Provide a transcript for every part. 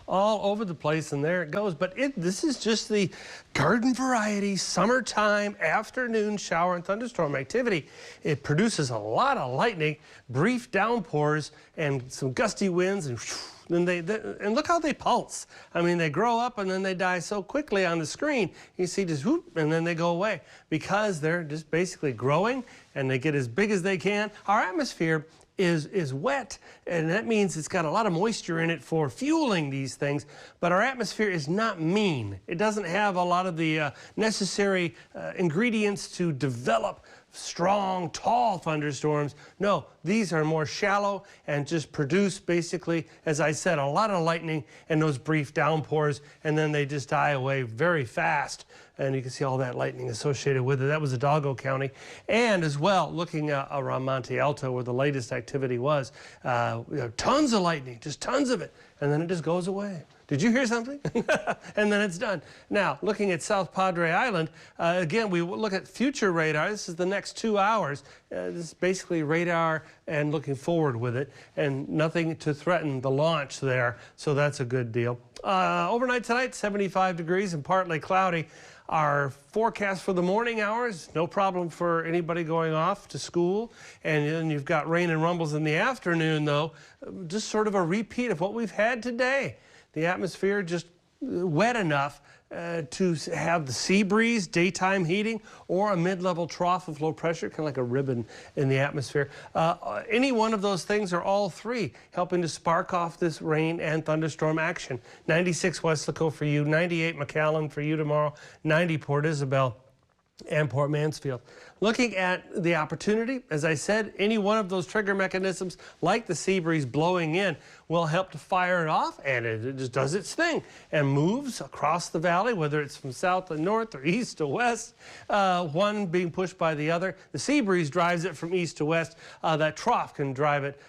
all over the place, and there it goes. But this is just the garden variety summertime afternoon shower and thunderstorm activity. It produces a lot of lightning, brief downpours, and some gusty winds, and and look how they pulse. I mean, they grow up and then they die so quickly on the screen. You see just whoop, and then they go away because they're just basically growing and they get as big as they can. Our atmosphere is wet, and that means it's got a lot of moisture in it for fueling these things, but our atmosphere is not mean. It doesn't have a lot of the necessary ingredients to develop strong, tall thunderstorms. No, these are more shallow and just produce basically, as I said, a lot of lightning and those brief downpours, and then they just die away very fast. And you can see all that lightning associated with it. That was Hidalgo County. And as well, looking around Monte Alto, where the latest activity was, tons of lightning, just tons of it. And then it just goes away. Did you hear something? And then it's done. Now, looking at South Padre Island, again, we look at future radar. This is the next 2 hours. This is basically radar and looking forward with it, and nothing to threaten the launch there, so that's a good deal. Overnight tonight, 75 degrees and partly cloudy. Our forecast for the morning hours, no problem for anybody going off to school. And then you've got rain and rumbles in the afternoon, though. Just sort of a repeat of what we've had today. The atmosphere just wet enough to have the sea breeze, daytime heating, or a mid-level trough of low pressure, kind of like a ribbon in the atmosphere. Any one of those things, or all three, helping to spark off this rain and thunderstorm action. 96 Weslaco for you, 98 McAllen for you tomorrow, 90 Port Isabel and Port Mansfield. Looking at the opportunity, as I said, any one of those trigger mechanisms, like the sea breeze blowing in, will help to fire it off, and it just does its thing and moves across the valley, whether it's from south to north or east to west, one being pushed by the other. The sea breeze drives it from east to west. That trough can drive it,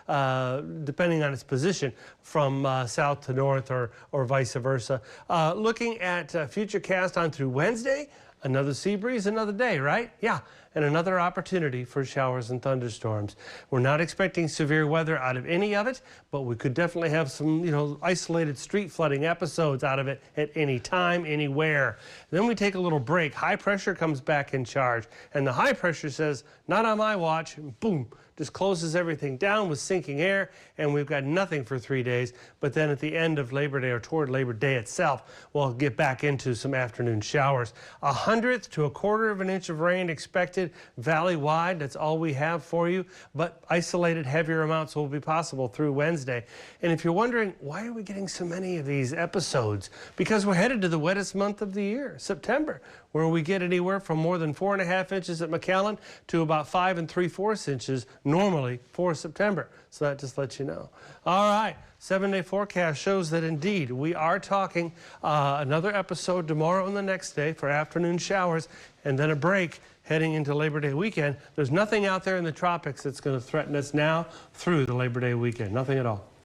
depending on its position, from south to north or vice versa. Looking at future cast on through Wednesday, another sea breeze, another day, right? Yeah, and another opportunity for showers and thunderstorms. We're not expecting severe weather out of any of it, but we could definitely have some, isolated street flooding episodes out of it at any time, anywhere. Then we take a little break. High pressure comes back in charge, and the high pressure says, not on my watch, and boom, just closes everything down with sinking air, and we've got nothing for 3 days. But then at the end of Labor Day, or toward Labor Day itself, we'll get back into some afternoon showers. 1/100 to 1/4 of an inch of rain expected valley-wide. That's all we have for you, but isolated heavier amounts will be possible through Wednesday. And if you're wondering, why are we getting so many of these episodes? Because we're headed to the wettest month of the year, September, where we get anywhere from more than 4.5 inches at McAllen to about 5 3/4 inches normally for September. So that just lets you know. All right, 7-day forecast shows that indeed we are talking another episode tomorrow and the next day for afternoon showers, and then a break heading into Labor Day weekend. There's nothing out there in the tropics that's going to threaten us now through the Labor Day weekend. Nothing at all.